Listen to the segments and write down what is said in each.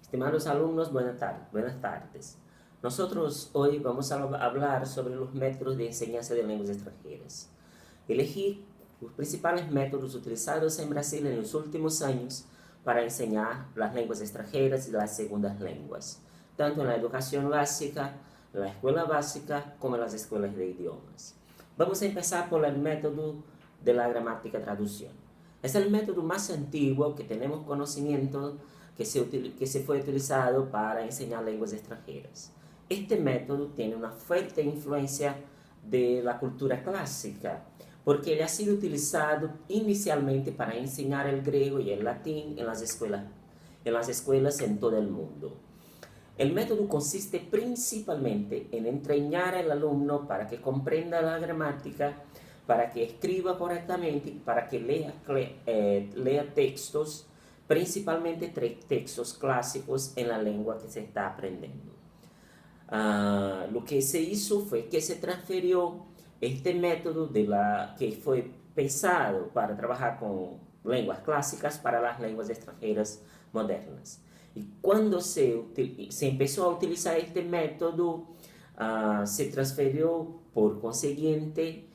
Estimados alumnos, buenas tardes. Nosotros hoy vamos a hablar sobre los métodos de enseñanza de lenguas extranjeras. Elegí los principales métodos utilizados en Brasil en los últimos años para enseñar las lenguas extranjeras y las segundas lenguas, tanto en la educación básica, en la escuela básica, como en las escuelas de idiomas. Vamos a empezar por el método de la gramática traducción. Es el método más antiguo que tenemos conocimiento que se fue utilizado para enseñar lenguas extranjeras. Este método tiene una fuerte influencia de la cultura clásica, porque ele ha sido utilizado inicialmente para enseñar el griego y el latín en las escuelas en todo el mundo. El método consiste principalmente en entrenar al alumno para que comprenda la gramática, para que escriba correctamente, para que lea textos, principalmente textos clásicos en la lengua que se está aprendiendo. Lo que se hizo fue que se transfirió este método que fue pensado para trabajar con lenguas clásicas para las lenguas extranjeras modernas. Y cuando se empezó a utilizar este método, se transfirió por consiguiente,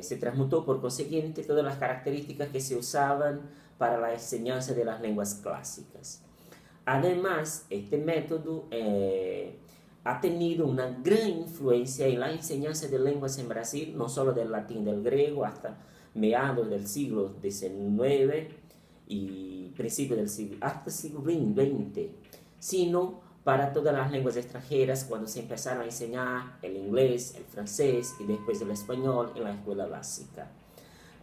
se transmutó por consiguiente todas las características que se usaban para la enseñanza de las lenguas clásicas. Además, este método ha tenido una gran influencia en la enseñanza de lenguas en Brasil, no solo del latín, del griego, hasta mediados del siglo XIX y principios del siglo, hasta el siglo XX, sino para todas las lenguas extranjeras cuando se empezaron a enseñar el inglés, el francés y después el español en la escuela básica.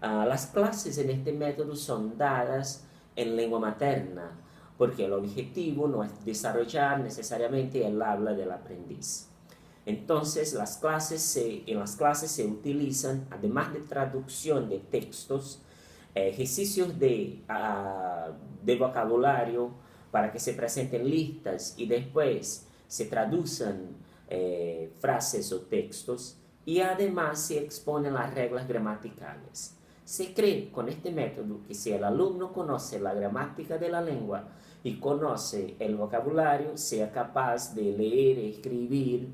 Las clases en este método son dadas en lengua materna, porque el objetivo no es desarrollar necesariamente el habla del aprendiz. Entonces, en las clases se utilizan, además de traducción de textos, ejercicios de vocabulario para que se presenten listas y después se traduzcan frases o textos, y además se exponen las reglas gramaticales. Se cree con este método que si el alumno conoce la gramática de la lengua y conoce el vocabulario, sea capaz de leer, escribir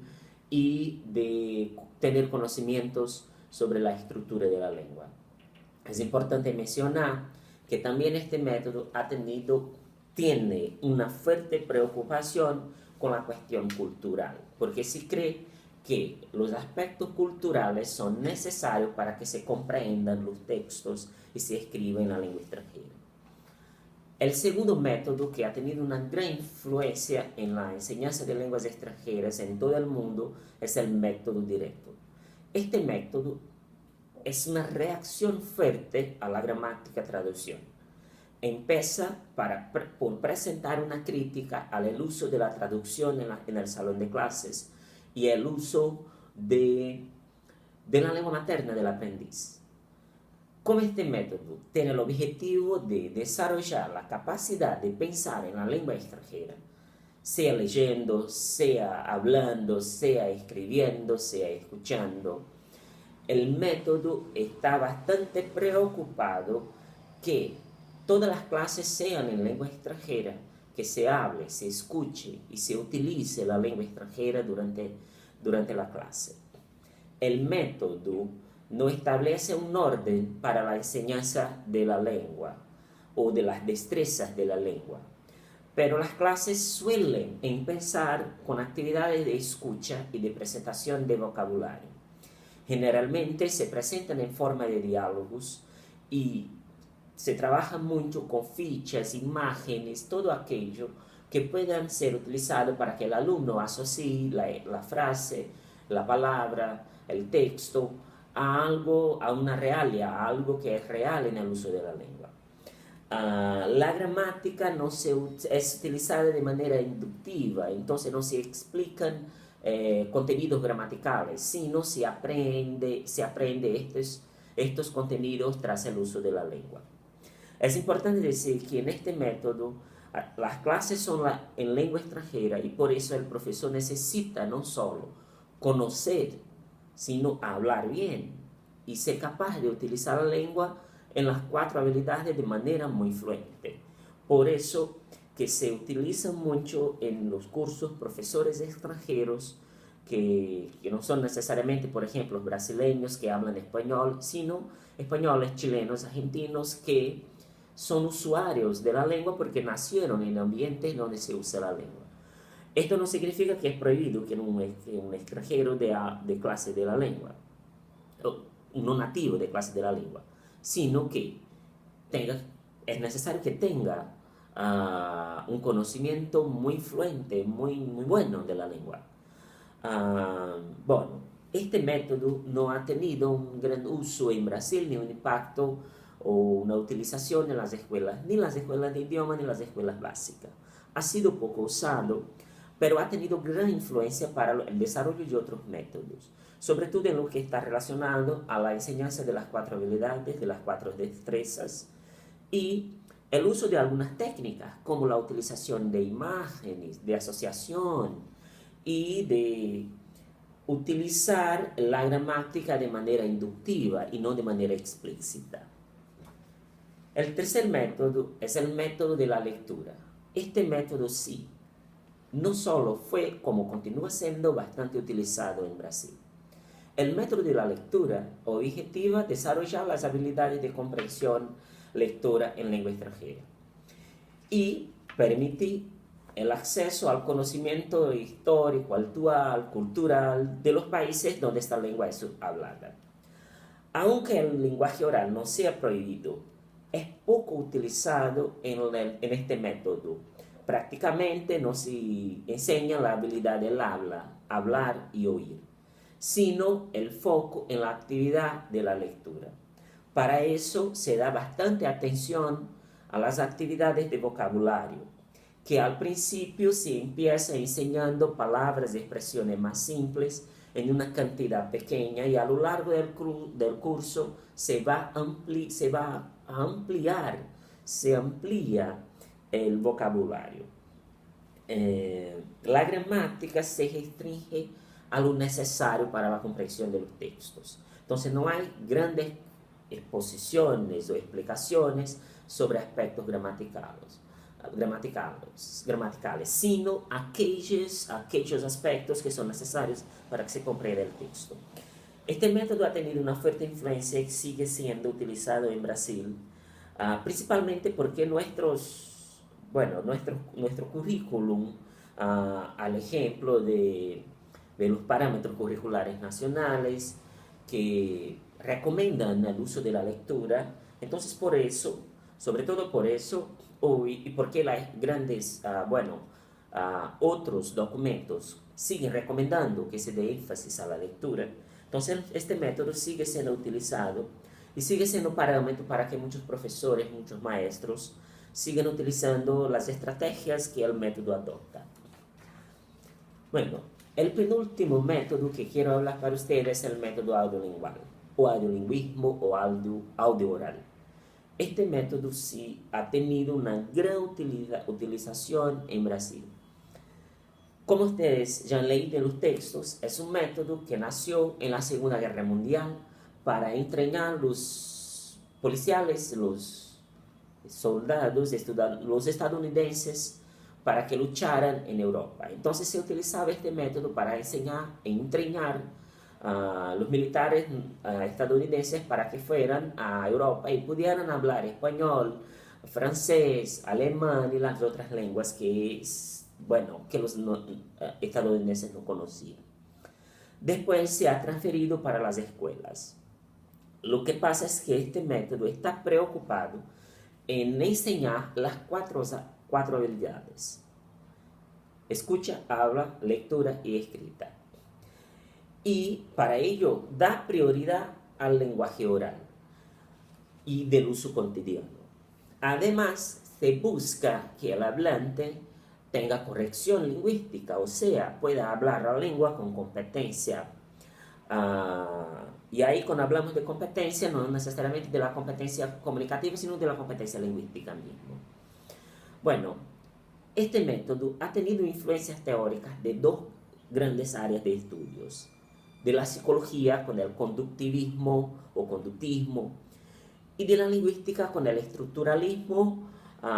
y de tener conocimientos sobre la estructura de la lengua. Es importante mencionar que también este método tiene una fuerte preocupación con la cuestión cultural, porque se cree que los aspectos culturales son necesarios para que se comprendan los textos y se escriban en la lengua extranjera. El segundo método que ha tenido una gran influencia en la enseñanza de lenguas extranjeras en todo el mundo es el método directo. Este método es una reacción fuerte a la gramática traducción. Empieza por presentar una crítica al uso de la traducción en el salón de clases y el uso de la lengua materna del aprendiz. Con este método tiene el objetivo de desarrollar la capacidad de pensar en la lengua extranjera, sea leyendo, sea hablando, sea escribiendo, sea escuchando. El método está bastante preocupado que todas las clases sean en lengua extranjera, que se hable, se escuche y se utilice la lengua extranjera durante la clase. El método no establece un orden para la enseñanza de la lengua o de las destrezas de la lengua, pero las clases suelen empezar con actividades de escucha y de presentación de vocabulario. Generalmente se presentan en forma de diálogos y se trabaja mucho con fichas, imágenes, todo aquello que puedan ser utilizado para que el alumno asocie la frase, la palabra, el texto a una realia, a algo que es real en el uso de la lengua. La gramática no es utilizada de manera inductiva, entonces no se explican contenidos gramaticales, sino se aprende estos contenidos tras el uso de la lengua. Es importante decir que en este método las clases son en lengua extranjera y por eso el profesor necesita no solo conocer, sino hablar bien y ser capaz de utilizar la lengua en las 4 habilidades de manera muy fluente. Por eso que se utilizan mucho en los cursos profesores extranjeros que no son necesariamente, por ejemplo, brasileños que hablan español, sino españoles, chilenos, argentinos que son usuarios de la lengua porque nacieron en ambientes donde se usa la lengua. Esto no significa que es prohibido que un extranjero de clase de la lengua, o un no nativo de clase de la lengua, sino que es necesario que tenga un conocimiento muy fluente, muy bueno de la lengua. Bueno, este método no ha tenido un gran uso en Brasil, ni un impacto o una utilización en las escuelas, ni las escuelas de idioma, ni las escuelas básicas. Ha sido poco usado, pero ha tenido gran influencia para el desarrollo de otros métodos, sobre todo en lo que está relacionado a la enseñanza de las 4 habilidades, de las 4 destrezas, y el uso de algunas técnicas, como la utilización de imágenes, de asociación, y de utilizar la gramática de manera inductiva y no de manera explícita. El tercer método es el método de la lectura. Este método sí, no solo fue, como continúa siendo, bastante utilizado en Brasil. El método de la lectura objetiva desarrollar las habilidades de comprensión, lectura en lengua extranjera y permitir el acceso al conocimiento histórico, actual, cultural de los países donde esta lengua es hablada. Aunque el lenguaje oral no sea prohibido, es poco utilizado en este método. Prácticamente no se enseña la habilidad del hablar y oír, sino el foco en la actividad de la lectura. Para eso se da bastante atención a las actividades de vocabulario, que al principio se empieza enseñando palabras y expresiones más simples en una cantidad pequeña y a lo largo del curso se amplía el vocabulario. La gramática se restringe a lo necesario para la comprensión de los textos. Entonces no hay grandes exposiciones o explicaciones sobre aspectos gramaticales, sino aquellos aspectos que son necesarios para que se comprenda el texto. Este método ha tenido una fuerte influencia y sigue siendo utilizado en Brasil, principalmente porque nuestro currículum, al ejemplo de los parámetros curriculares nacionales que recomiendan el uso de la lectura, entonces por eso, sobre todo por eso, y porque otros documentos siguen recomendando que se dé énfasis a la lectura, entonces este método sigue siendo utilizado y sigue siendo parámetro para que muchos profesores, muchos maestros sigan utilizando las estrategias que el método adopta. Bueno, el penúltimo método que quiero hablar para ustedes es el método audiolingual, o audiolingüismo o audio oral. Este método sí ha tenido una gran utilización en Brasil. Como ustedes ya han leído en los textos, es un método que nació en la Segunda Guerra Mundial para entrenar los policiales, los soldados, los estadounidenses para que lucharan en Europa. Entonces se utilizaba este método para enseñar e entrenar a los militares estadounidenses para que fueran a Europa y pudieran hablar español, francés, alemán y las otras lenguas que los estadounidenses no conocían. Después se ha transferido para las escuelas. Lo que pasa es que este método está preocupado en enseñar las cuatro habilidades: escucha, habla, lectura y escrita. Y para ello da prioridad al lenguaje oral y del uso cotidiano. Además, se busca que el hablante tenga corrección lingüística, o sea, pueda hablar la lengua con competencia. Y ahí cuando hablamos de competencia, no necesariamente de la competencia comunicativa, sino de la competencia lingüística mismo. Bueno, este método ha tenido influencias teóricas de dos grandes áreas de estudios: de la psicología con el conductivismo o conductismo, y de la lingüística con el estructuralismo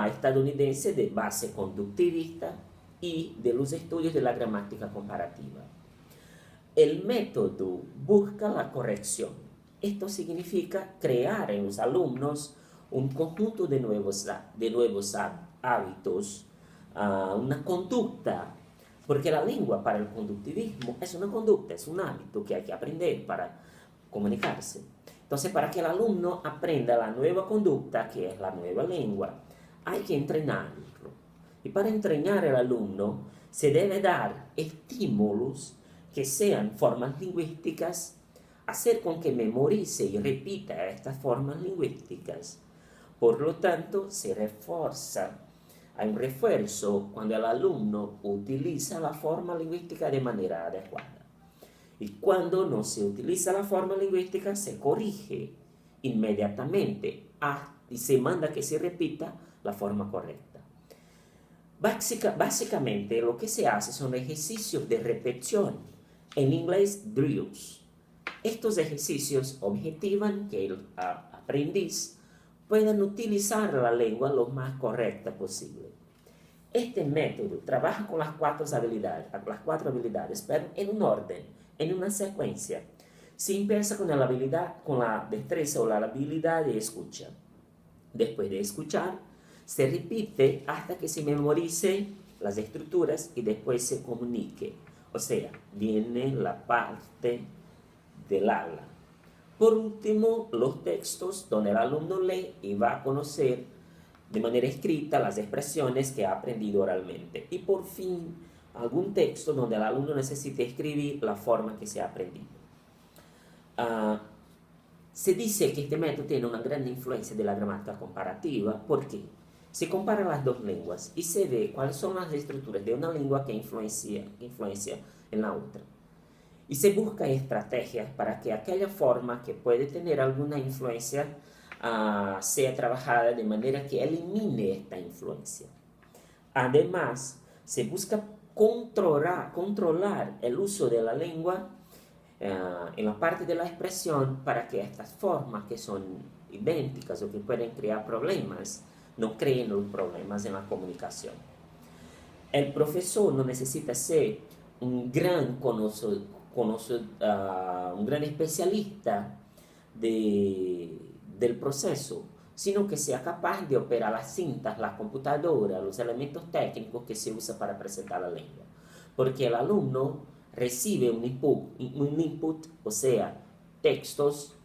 estadounidense de base conductivista y de los estudios de la gramática comparativa. El método busca la corrección. Esto significa crear en los alumnos un conjunto de nuevos hábitos, una conducta, porque la lengua para el conductivismo es una conducta, es un hábito que hay que aprender para comunicarse. Entonces, para que el alumno aprenda la nueva conducta, que es la nueva lengua, hay que entrenarlo. Y para entrenar al alumno se debe dar estímulos que sean formas lingüísticas, hacer con que memorice y repita estas formas lingüísticas. Por lo tanto, se refuerza, hay un refuerzo cuando el alumno utiliza la forma lingüística de manera adecuada. Y cuando no se utiliza la forma lingüística, se corrige inmediatamente y se manda que se repita la forma correcta. Básicamente lo que se hace son ejercicios de repetición, en inglés drills. Estos ejercicios objetivan que el aprendiz pueda utilizar la lengua lo más correcta posible. Este método trabaja con las cuatro habilidades, pero en un orden, en una secuencia. Se empieza con la destreza o la habilidad de escucha. Después de escuchar, se repite hasta que se memorice las estructuras y después se comunique. O sea, viene la parte del habla. Por último, los textos donde el alumno lee y va a conocer de manera escrita las expresiones que ha aprendido oralmente. Y por fin, algún texto donde el alumno necesite escribir la forma que se ha aprendido. Se dice que este método tiene una gran influencia de la gramática comparativa porque se comparan las dos lenguas y se ve cuáles son las estructuras de una lengua que influencia en la otra. Y se busca estrategias para que aquella forma que puede tener alguna influencia sea trabajada de manera que elimine esta influencia. Además, se busca controlar el uso de la lengua en la parte de la expresión para que estas formas que son idénticas o que pueden crear problemas no creen los problemas en la comunicación. El profesor no necesita ser un gran un gran especialista del proceso, sino que sea capaz de operar las cintas, la computadora, los elementos técnicos que se usa para presentar la lengua. Porque el alumno recibe un input, o sea, textos,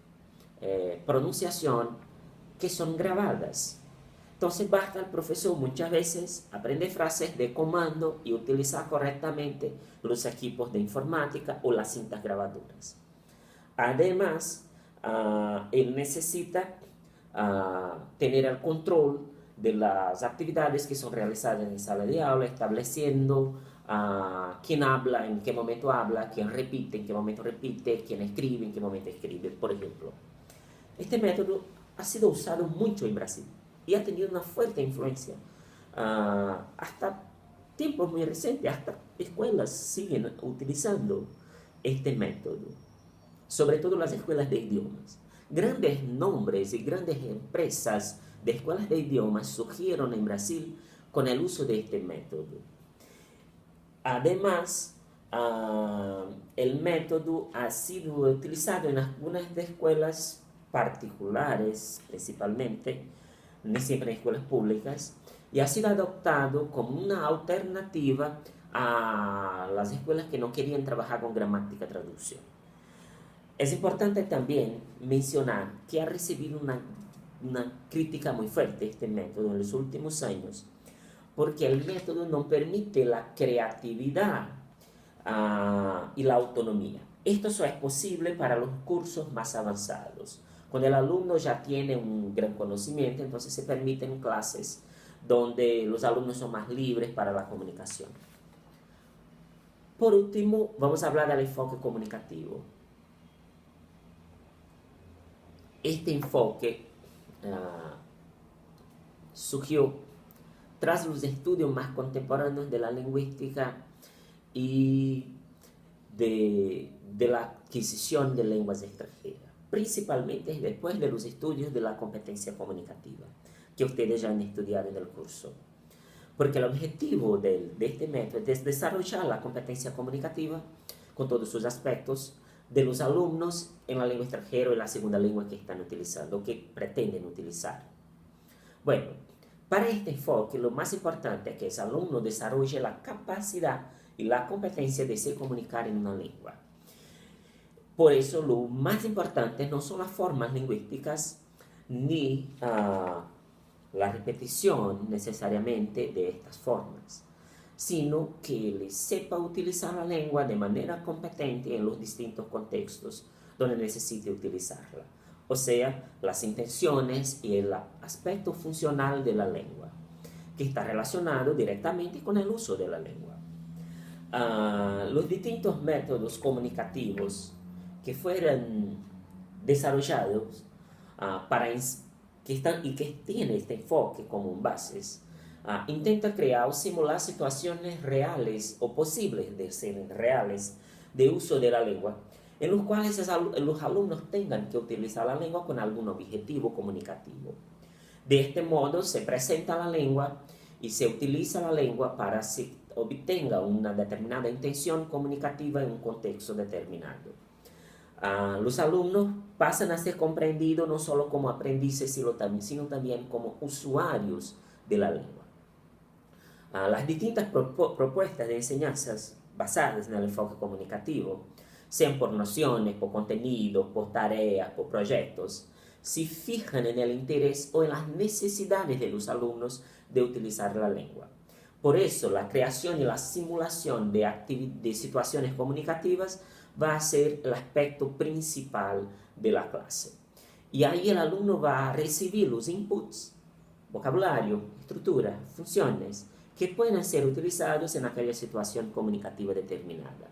pronunciación, que son grabadas. Entonces basta el profesor muchas veces aprender frases de comando y utilizar correctamente los equipos de informática o las cintas grabadoras. Además, él necesita tener el control de las actividades que son realizadas en sala de aula, estableciendo quién habla, en qué momento habla, quién repite, en qué momento repite, quién escribe, en qué momento escribe, por ejemplo. Este método ha sido usado mucho en Brasil y ha tenido una fuerte influencia. Hasta tiempos muy recientes, hasta escuelas siguen utilizando este método, sobre todo las escuelas de idiomas. Grandes nombres y grandes empresas de escuelas de idiomas surgieron en Brasil con el uso de este método. Además, el método ha sido utilizado en algunas escuelas particulares, principalmente, no siempre en escuelas públicas, y ha sido adoptado como una alternativa a las escuelas que no querían trabajar con gramática traducción. Es importante también mencionar que ha recibido una crítica muy fuerte este método en los últimos años, porque el método no permite la creatividad y la autonomía. Esto solo es posible para los cursos más avanzados. Cuando el alumno ya tiene un gran conocimiento, entonces se permiten clases donde los alumnos son más libres para la comunicación. Por último, vamos a hablar del enfoque comunicativo. Este enfoque surgió tras los estudios más contemporáneos de la lingüística y de la adquisición de lenguas extranjeras, principalmente después de los estudios de la competencia comunicativa. que ustedes ya han estudiado en el curso. Porque el objetivo de este método es desarrollar la competencia comunicativa con todos sus aspectos de los alumnos en la lengua extranjera y la segunda lengua que están utilizando o que pretenden utilizar. Bueno, para este enfoque lo más importante es que el alumno desarrolle la capacidad y la competencia de se comunicar en una lengua. Por eso lo más importante no son las formas lingüísticas ni la repetición necesariamente de estas formas, sino que le sepa utilizar la lengua de manera competente en los distintos contextos donde necesite utilizarla. O sea, las intenciones y el aspecto funcional de la lengua, que está relacionado directamente con el uso de la lengua. Los distintos métodos comunicativos que fueron desarrollados que tienen este enfoque como bases, intenta crear o simular situaciones reales o posibles de ser reales de uso de la lengua, en los cuales los alumnos tengan que utilizar la lengua con algún objetivo comunicativo. De este modo se presenta la lengua y se utiliza la lengua para que se obtenga una determinada intención comunicativa en un contexto determinado. Los alumnos pasan a ser comprendidos no solo como aprendices, sino también como usuarios de la lengua. Las distintas propuestas de enseñanzas basadas en el enfoque comunicativo, sean por nociones, por contenidos, por tareas, por proyectos, se fijan en el interés o en las necesidades de los alumnos de utilizar la lengua. Por eso, la creación y la simulación de situaciones comunicativas va a ser el aspecto principal de la clase. Y ahí el alumno va a recibir los inputs, vocabulario, estructura, funciones, que pueden ser utilizados en aquella situación comunicativa determinada.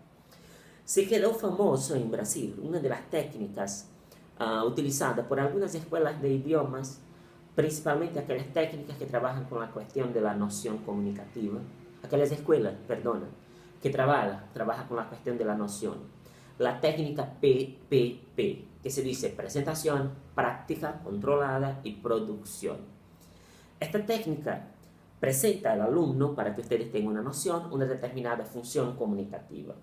Se quedó famoso en Brasil una de las técnicas utilizadas por algunas escuelas de idiomas, principalmente aquellas técnicas que trabajan con la cuestión de la noción comunicativa, aquellas escuelas, perdona, que trabajan con la cuestión de la noción. La técnica PPP, que se dice presentación, práctica, controlada y producción. Esta técnica presenta al alumno, para que ustedes tengan una noción, una determinada función comunicativa.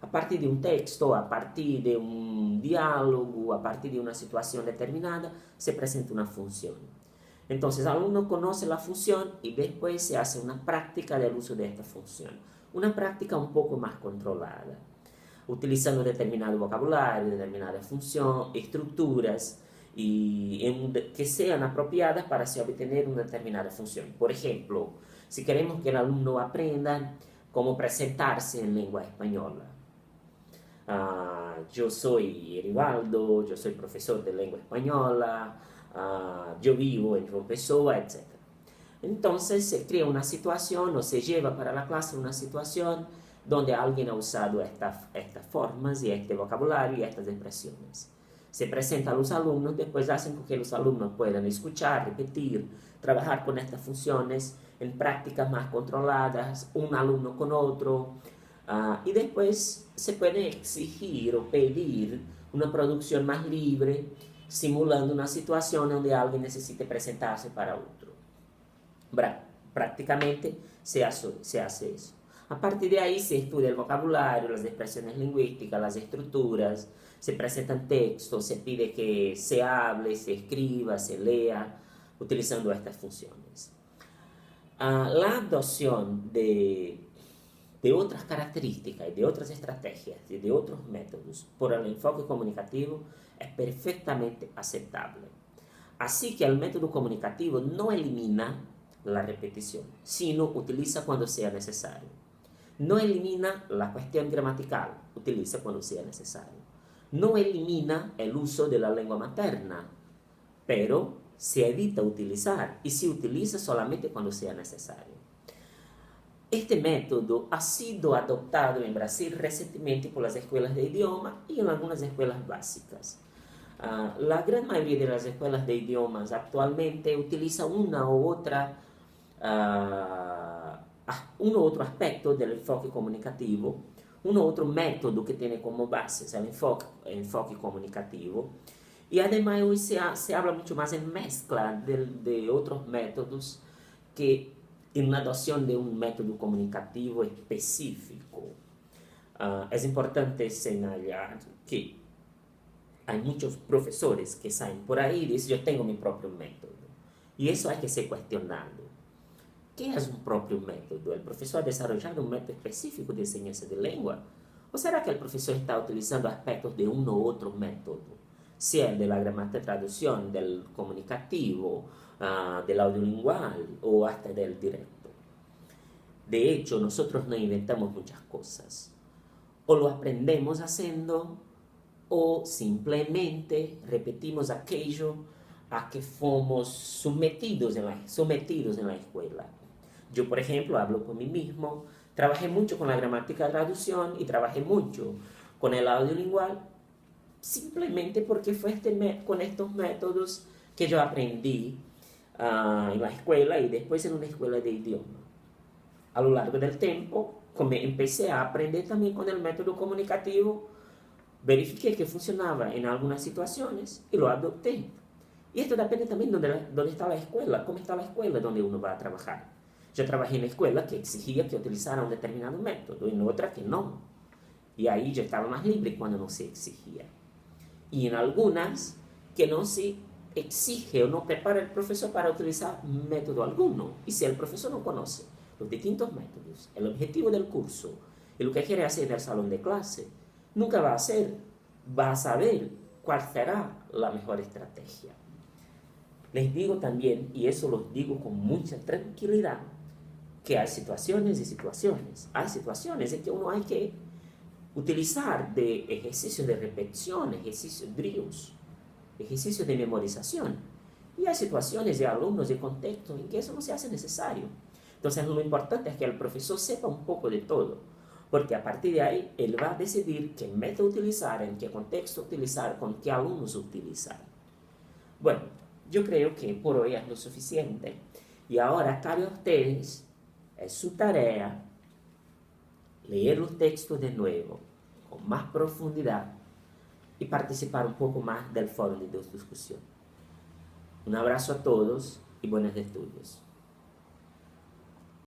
A partir de un texto, a partir de un diálogo, a partir de una situación determinada, se presenta una función. Entonces, el alumno conoce la función y después se hace una práctica del uso de esta función. Una práctica un poco más controlada, utilizando determinado vocabulario, determinada función, estructuras que sean apropiadas para se obtener una determinada función. Por ejemplo, si queremos que el alumno aprenda cómo presentarse en lengua española. Yo soy Erivaldo, yo soy profesor de lengua española, yo vivo en João Pessoa, etc. Entonces se crea una situación o se lleva para la clase una situación donde alguien ha usado estas formas y este vocabulario y estas expresiones. Se presenta a los alumnos, después hacen con que los alumnos puedan escuchar, repetir, trabajar con estas funciones en prácticas más controladas, un alumno con otro, y después se puede exigir o pedir una producción más libre, simulando una situación donde alguien necesite presentarse para otro. Prácticamente se hace eso. A partir de ahí se estudia el vocabulario, las expresiones lingüísticas, las estructuras, se presentan textos, se pide que se hable, se escriba, se lea, utilizando estas funciones. La adopción de otras características y de otras estrategias y de otros métodos por el enfoque comunicativo es perfectamente aceptable. Así que el método comunicativo no elimina la repetición, sino utiliza cuando sea necesario. No elimina la cuestión gramatical, utiliza cuando sea necesario. No elimina el uso de la lengua materna, pero se evita utilizar y se utiliza solamente cuando sea necesario. Este método ha sido adoptado en Brasil recientemente por las escuelas de idioma y en algunas escuelas básicas. La gran mayoría de las escuelas de idiomas actualmente utiliza uno u otro aspecto del enfoque comunicativo, un otro método que tiene como base el enfoque comunicativo, Y además hoy se habla mucho más en mezcla de otros métodos que en la adopción de un método comunicativo específico. Es importante señalar que hay muchos profesores que salen por ahí y dicen, yo tengo mi propio método. Y eso hay que ser cuestionado. ¿Qué es un propio método? ¿El profesor ha desarrollado un método específico de enseñanza de lengua? ¿O será que el profesor está utilizando aspectos de uno u otro método? Sea el de la gramática traducción, del comunicativo, del audiolingual o hasta del directo. De hecho, nosotros no inventamos muchas cosas. O lo aprendemos haciendo o simplemente repetimos aquello a que fomos sometidos en la escuela. Yo, por ejemplo, hablo por mí mismo, trabajé mucho con la gramática de traducción y trabajé mucho con el audiolingual simplemente porque fue con estos métodos que yo aprendí en la escuela y después en una escuela de idioma. A lo largo del tiempo, empecé a aprender también con el método comunicativo, verifiqué que funcionaba en algunas situaciones y lo adopté. Y esto depende también de dónde está la escuela, cómo está la escuela donde uno va a trabajar. Yo trabajé en una escuela que exigía que utilizara un determinado método, en otra que no. Y ahí yo estaba más libre cuando no se exigía. Y en algunas que no se exige o no prepara el profesor para utilizar método alguno. Y si el profesor no conoce los distintos métodos, el objetivo del curso y lo que quiere hacer en el salón de clase, nunca va a saber cuál será la mejor estrategia. Les digo también, y eso lo digo con mucha tranquilidad, que hay situaciones y situaciones. Hay situaciones en que uno hay que utilizar de ejercicios de repetición, ejercicios drills, ejercicios de memorización. Y hay situaciones de alumnos de contexto en que eso no se hace necesario. Entonces lo importante es que el profesor sepa un poco de todo, porque a partir de ahí él va a decidir qué método utilizar, en qué contexto utilizar, con qué alumnos utilizar. Bueno, yo creo que por hoy es lo suficiente. Y ahora cabe a ustedes, es su tarea, leer los textos de nuevo, con más profundidad, y participar un poco más del foro de discusión. Un abrazo a todos y buenos estudios.